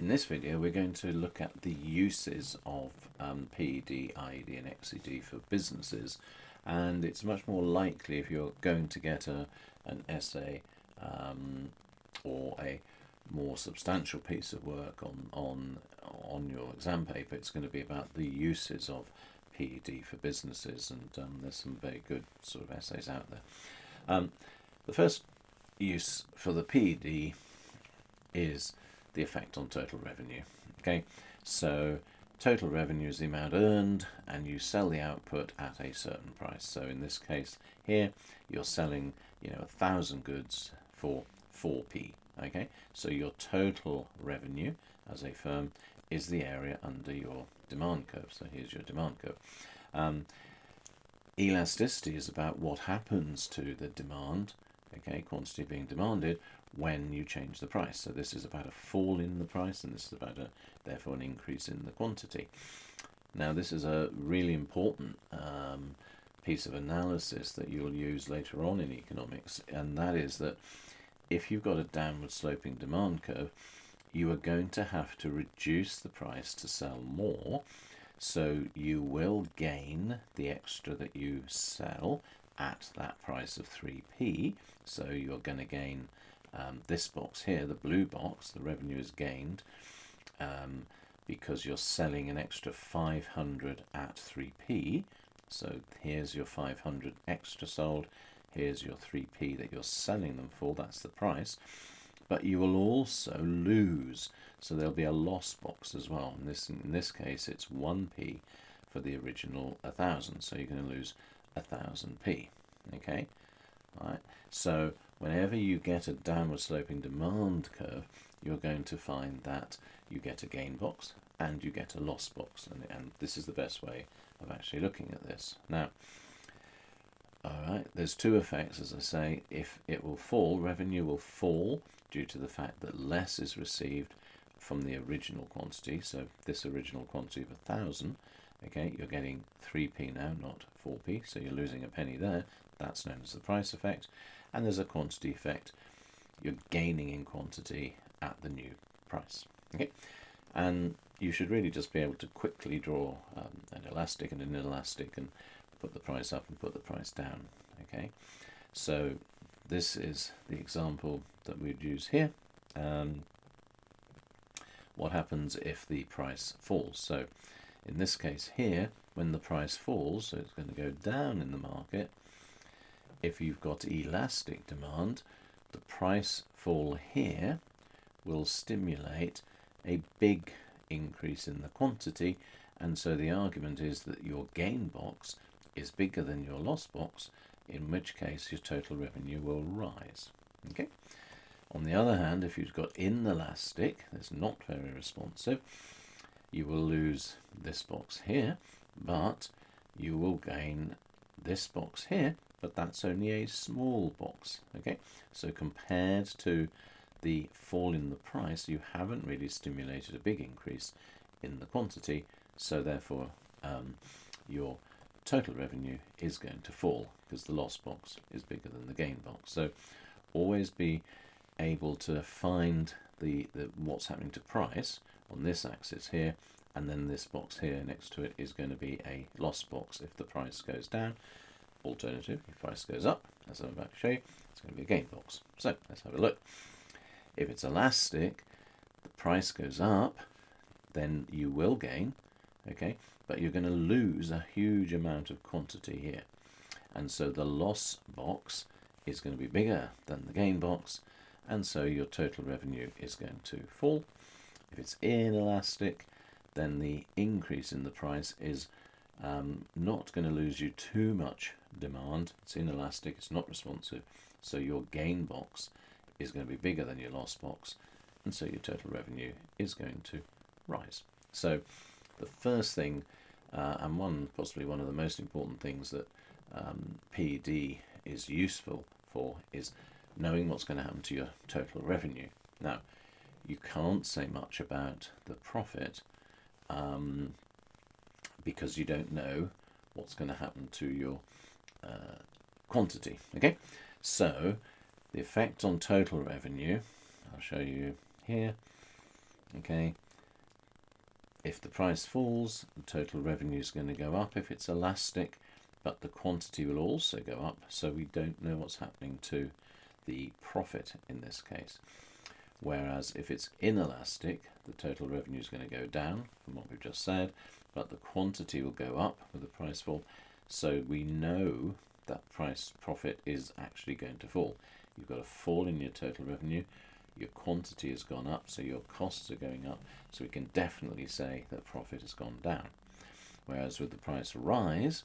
In this video we're going to look at the uses of PED, IED and XED for businesses, and it's much more likely if you're going to get an essay or a more substantial piece of work on your exam paper, it's going to be about the uses of PED for businesses, and there's some very good sort of essays out there. The first use for the PED is the effect on total revenue. Okay, so total revenue is the amount earned, and you sell the output at a certain price. So in this case here, you're selling 1,000 goods for 4p. Okay, so your total revenue as a firm is the area under your demand curve. So here's your demand curve. Elasticity is about what happens to the demand, okay, quantity being demanded, when you change the price. So this is about a fall in the price, and this is about therefore an increase in the quantity. Now this is a really important piece of analysis that you'll use later on in economics, and that is that if you've got a downward sloping demand curve, you are going to have to reduce the price to sell more. So you will gain the extra that you sell at that price of 3p. So you're going to gain this box here, the blue box, the revenue is gained because you're selling an extra 500 at 3p. So here's your 500 extra sold, here's your 3p that you're selling them for, that's the price. But you will also lose, so there'll be a loss box as well. In this case it's 1p for the original 1,000, so you're going to lose 1,000p. Okay, all right. So whenever you get a downward sloping demand curve, you're going to find that you get a gain box and you get a loss box, and this is the best way of actually looking at this. Now, all right, there's two effects, as I say. If it will fall, revenue will fall due to the fact that less is received from the original quantity. So this original quantity of 1,000, okay, you're getting 3p now, not 4p, so you're losing a penny there. That's known as the price effect. And there's a quantity effect. You're gaining in quantity at the new price. Okay, and you should really just be able to quickly draw an elastic and an inelastic and put the price up and put the price down. Okay, so this is the example that we'd use here. What happens if the price falls? So in this case here, when the price falls, so it's going to go down in the market, if you've got elastic demand, the price fall here will stimulate a big increase in the quantity, and so the argument is that your gain box is bigger than your loss box, in which case your total revenue will rise. Okay. On the other hand, if you've got inelastic, that's not very responsive, you will lose this box here, but you will gain this box here, but that's only a small box. Okay, so compared to the fall in the price, you haven't really stimulated a big increase in the quantity, so therefore your total revenue is going to fall because the loss box is bigger than the gain box. So always be able to find the what's happening to price on this axis here, and then this box here next to it is going to be a loss box if the price goes down. Alternative, if price goes up, as I'm about to show you, it's going to be a gain box. So let's have a look. If it's elastic, the price goes up, then you will gain, okay, but you're going to lose a huge amount of quantity here, and so the loss box is going to be bigger than the gain box, and so your total revenue is going to fall. If it's inelastic, then the increase in the price is not going to lose you too much demand. It's inelastic, it's not responsive, so your gain box is going to be bigger than your loss box, and so your total revenue is going to rise. So the first thing, and possibly one of the most important things that PED is useful for, is knowing what's going to happen to your total revenue. Now, you can't say much about the profit because you don't know what's going to happen to your quantity. Okay, so the effect on total revenue, I'll show you here, Okay, if the price falls, the total revenue is going to go up if it's elastic, but the quantity will also go up, so we don't know what's happening to the profit in this case. Whereas if it's inelastic, the total revenue is going to go down from what we've just said, but the quantity will go up with the price fall, so we know that profit is actually going to fall. You've got a fall in your total revenue, your quantity has gone up, so your costs are going up, so we can definitely say that profit has gone down. Whereas with the price rise,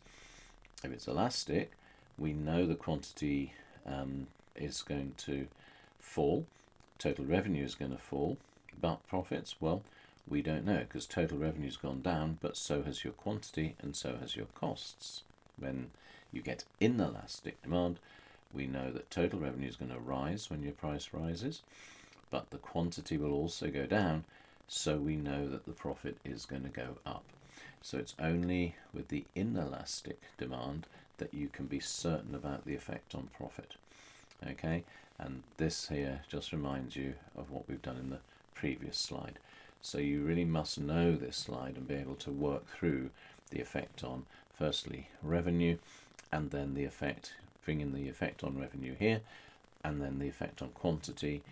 if it's elastic, we know the quantity is going to fall, total revenue is going to fall, but profits, well, we don't know, because total revenue's gone down, but so has your quantity and so has your costs. When you get inelastic demand, we know that total revenue is going to rise when your price rises, but the quantity will also go down, so we know that the profit is going to go up. So it's only with the inelastic demand that you can be certain about the effect on profit. Okay, and this here just reminds you of what we've done in the previous slide. So you really must know this slide and be able to work through the effect on, firstly, revenue, and then the effect, bring in the effect on revenue here, and then the effect on quantity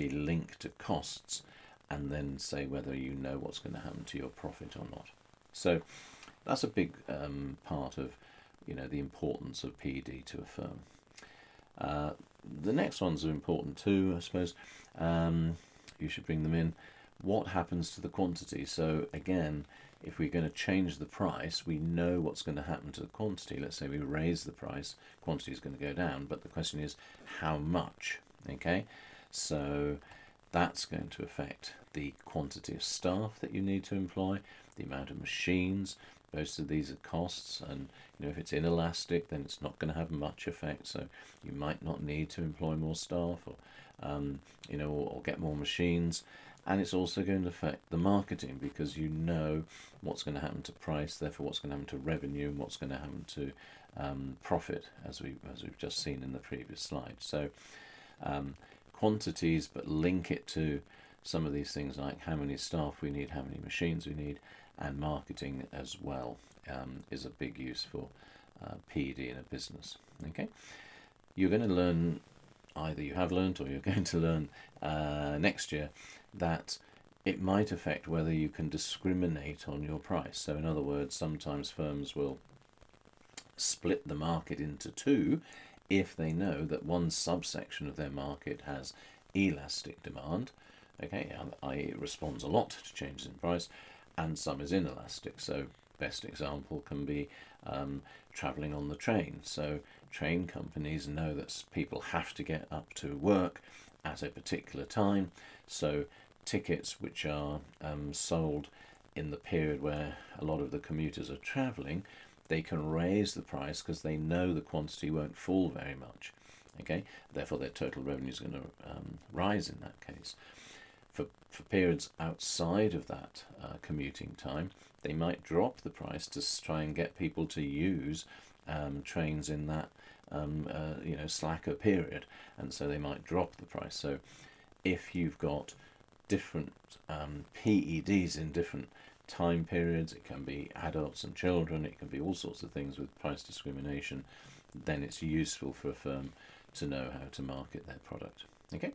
linked to costs, and then say whether you know what's going to happen to your profit or not. So that's a big part of, the importance of PED to a firm. The next ones are important too, I suppose. You should bring them in. What happens to the quantity? So again, if we're going to change the price, we know what's going to happen to the quantity. Let's say we raise the price, quantity is going to go down, but the question is how much? Okay, so that's going to affect the quantity of staff that you need to employ, the amount of machines. Most of these are costs, and if it's inelastic, then it's not going to have much effect. So you might not need to employ more staff, or or get more machines. And it's also going to affect the marketing, because you know what's going to happen to price, therefore what's going to happen to revenue, and what's going to happen to profit, as we've just seen in the previous slide. So quantities, but link it to some of these things like how many staff we need, how many machines we need, and marketing as well is a big use for PED in a business. Okay, you're going to learn, either you have learned or you're going to learn next year, that it might affect whether you can discriminate on your price. So in other words, sometimes firms will split the market into two if they know that one subsection of their market has elastic demand, okay, i.e. it responds a lot to changes in price, and some is inelastic. So best example can be travelling on the train. So train companies know that people have to get up to work at a particular time, so tickets which are sold in the period where a lot of the commuters are travelling, they can raise the price because they know the quantity won't fall very much. Okay, therefore their total revenue is going to rise in that case. For periods outside of that commuting time, they might drop the price to try and get people to use trains in that slacker period, and so they might drop the price. So if you've got different PEDs in different time periods, it can be adults and children, it can be all sorts of things with price discrimination, then it's useful for a firm to know how to market their product. Okay,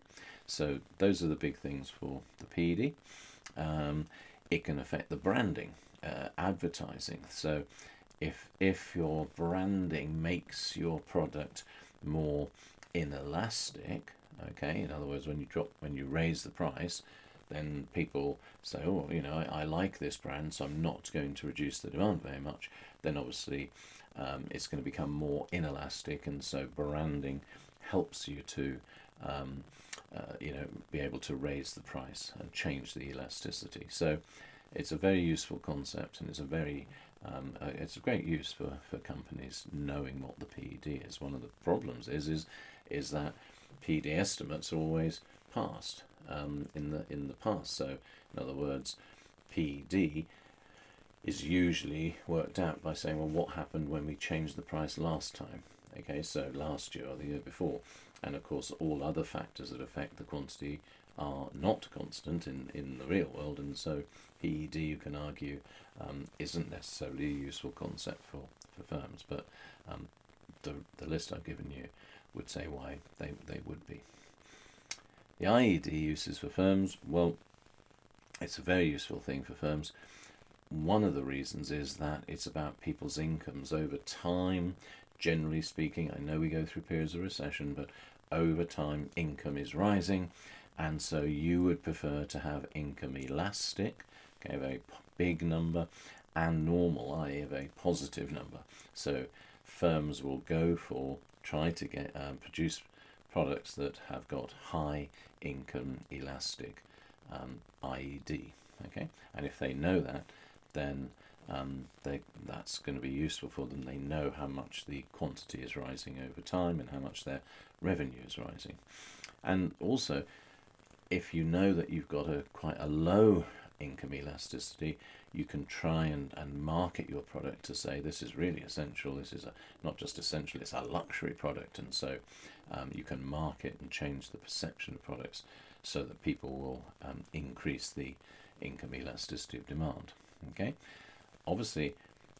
so those are the big things for the PED. It can affect the branding, advertising. So if your branding makes your product more inelastic, okay, in other words, when you raise the price, then people say, oh, I like this brand, so I'm not going to reduce the demand very much. Then obviously it's going to become more inelastic, and so branding helps you to be able to raise the price and change the elasticity. So it's a very useful concept, and it's a great use for companies knowing what the PED is. One of the problems is that PED estimates are always passed in the past. So in other words, PED is usually worked out by saying, well, what happened when we changed the price last time? Okay, so last year or the year before, and of course all other factors that affect the quantity are not constant in the real world, and so PED, you can argue, isn't necessarily a useful concept for firms, but the list I've given you would say why they would be. The IED uses for firms, well, it's a very useful thing for firms. One of the reasons is that it's about people's incomes over time. Generally speaking, I know we go through periods of recession, but over time income is rising, and so you would prefer to have income elastic, okay, a very big number, and normal, i.e. a very positive number. So firms will try to get produce products that have got high income elastic IED, okay, and if they know that, then that's going to be useful for them. They know how much the quantity is rising over time and how much their revenue is rising. And also, if you know that you've got quite a low income elasticity, you can try and market your product to say this is really essential, this is not just essential, it's a luxury product, and so you can market and change the perception of products so that people will increase the income elasticity of demand. Okay, obviously,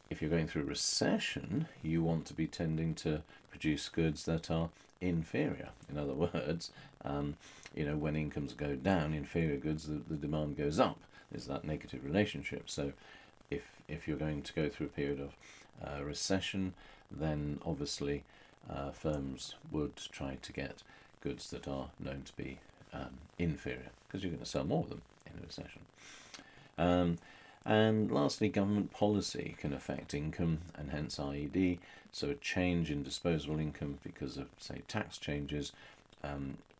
if you're going through recession, you want to be tending to produce goods that are inferior. In other words, when incomes go down, inferior goods, the demand goes up. There's that negative relationship. So if you're going to go through a period of recession, then obviously firms would try to get goods that are known to be inferior, because you're going to sell more of them in a recession. And lastly, government policy can affect income and hence IED. So a change in disposable income because of, say, tax changes,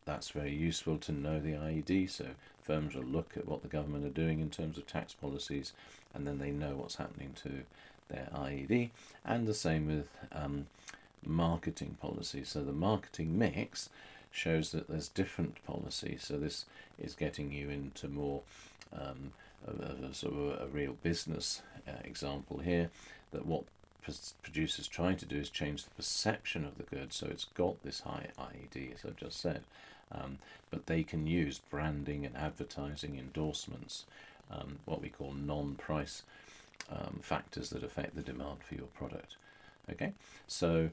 that's very useful to know the IED. So firms will look at what the government are doing in terms of tax policies, and then they know what's happening to their IED. And the same with marketing policy. So the marketing mix shows that there's different policies. So this is getting you into more a sort of a real business example here, that what producers trying to do is change the perception of the good, so it's got this high IED, as I've just said, but they can use branding and advertising, endorsements, what we call non-price factors that affect the demand for your product. Okay, so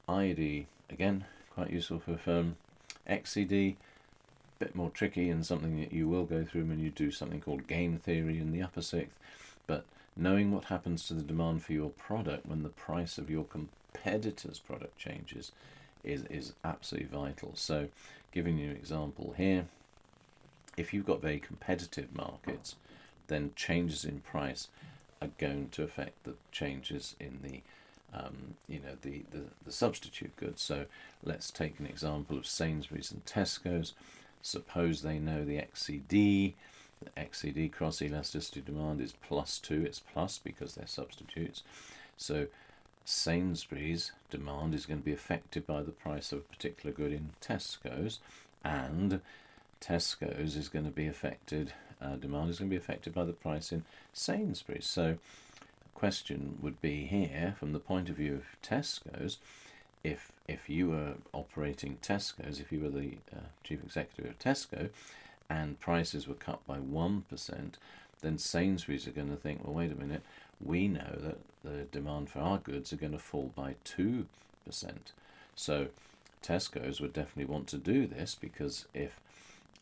IED, again, quite useful for a firm. XED, bit more tricky and something that you will go through when you do something called game theory in the upper sixth, but knowing what happens to the demand for your product when the price of your competitor's product changes is absolutely vital. So giving you an example here, if you've got very competitive markets, then changes in price are going to affect the changes in the the substitute goods. So let's take an example of Sainsbury's and Tesco's. Suppose they know the XED cross elasticity demand is +2. It's plus because they're substitutes. So Sainsbury's demand is going to be affected by the price of a particular good in Tesco's, and Tesco's is going to be affected, demand is going to be affected by the price in Sainsbury's. So the question would be here, from the point of view of Tesco's, if you were operating Tesco's, if you were the chief executive of Tesco, and prices were cut by 1%, then Sainsbury's are going to think, well, wait a minute, we know that the demand for our goods are going to fall by 2%. So Tesco's would definitely want to do this, because if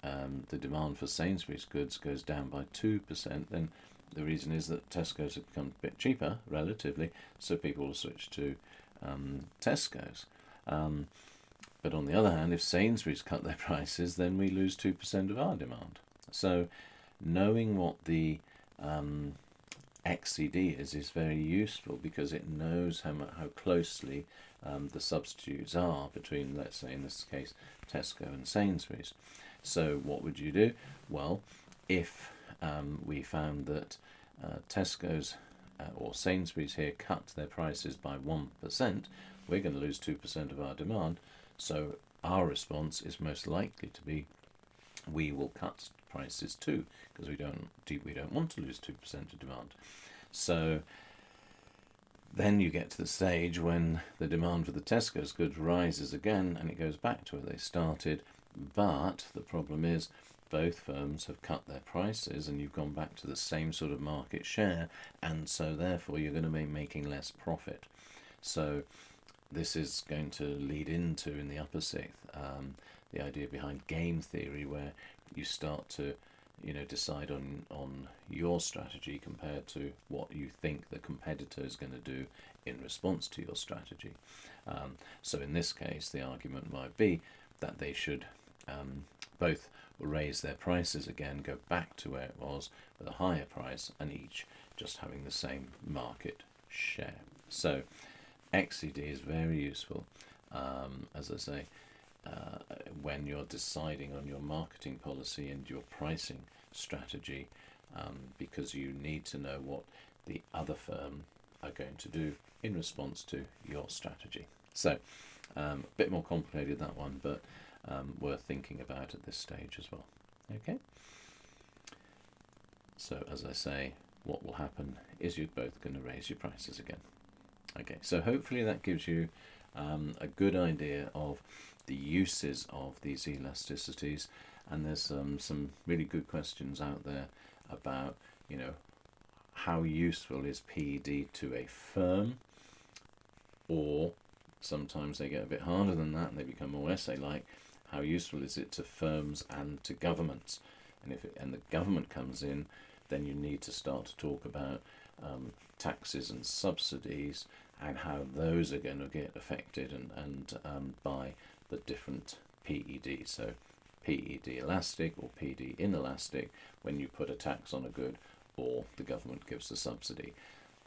the demand for Sainsbury's goods goes down by 2%, then the reason is that Tesco's have become a bit cheaper, relatively, so people will switch to Tesco's. But on the other hand, if Sainsbury's cut their prices, then we lose 2% of our demand. So knowing what the XED is very useful, because it knows how closely the substitutes are between, let's say in this case, Tesco and Sainsbury's. So what would you do? Well, if we found that Tesco's or Sainsbury's here cut their prices by 1%, we're going to lose 2% of our demand. So our response is most likely to be, we will cut prices too, because we don't want to lose 2% of demand. So then you get to the stage when the demand for the Tesco's goods rises again, and it goes back to where they started. But the problem is, both firms have cut their prices and you've gone back to the same sort of market share, and so therefore you're going to be making less profit. So this is going to lead into, in the upper sixth, the idea behind game theory, where you start to decide on your strategy compared to what you think the competitor is going to do in response to your strategy. So in this case, the argument might be that they should both raise their prices again, go back to where it was with a higher price, and each just having the same market share. So XED is very useful, as I say, when you're deciding on your marketing policy and your pricing strategy, because you need to know what the other firm are going to do in response to your strategy. So a bit more complicated, that one, but worth thinking about at this stage as well. Okay, so as I say, what will happen is you're both going to raise your prices again. Okay, so hopefully that gives you a good idea of the uses of these elasticities, and there's some really good questions out there about how useful is PED to a firm, or sometimes they get a bit harder than that and they become more essay-like. How useful is it to firms and to governments? And if the government comes in, then you need to start to talk about taxes and subsidies and how those are going to get affected and by the different PEDs. So PED elastic or PED inelastic, when you put a tax on a good or the government gives a subsidy.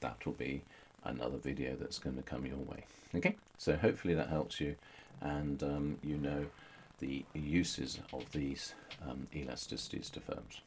That will be another video that's going to come your way. Okay, so hopefully that helps you, and you know the uses of these elasticities to firms.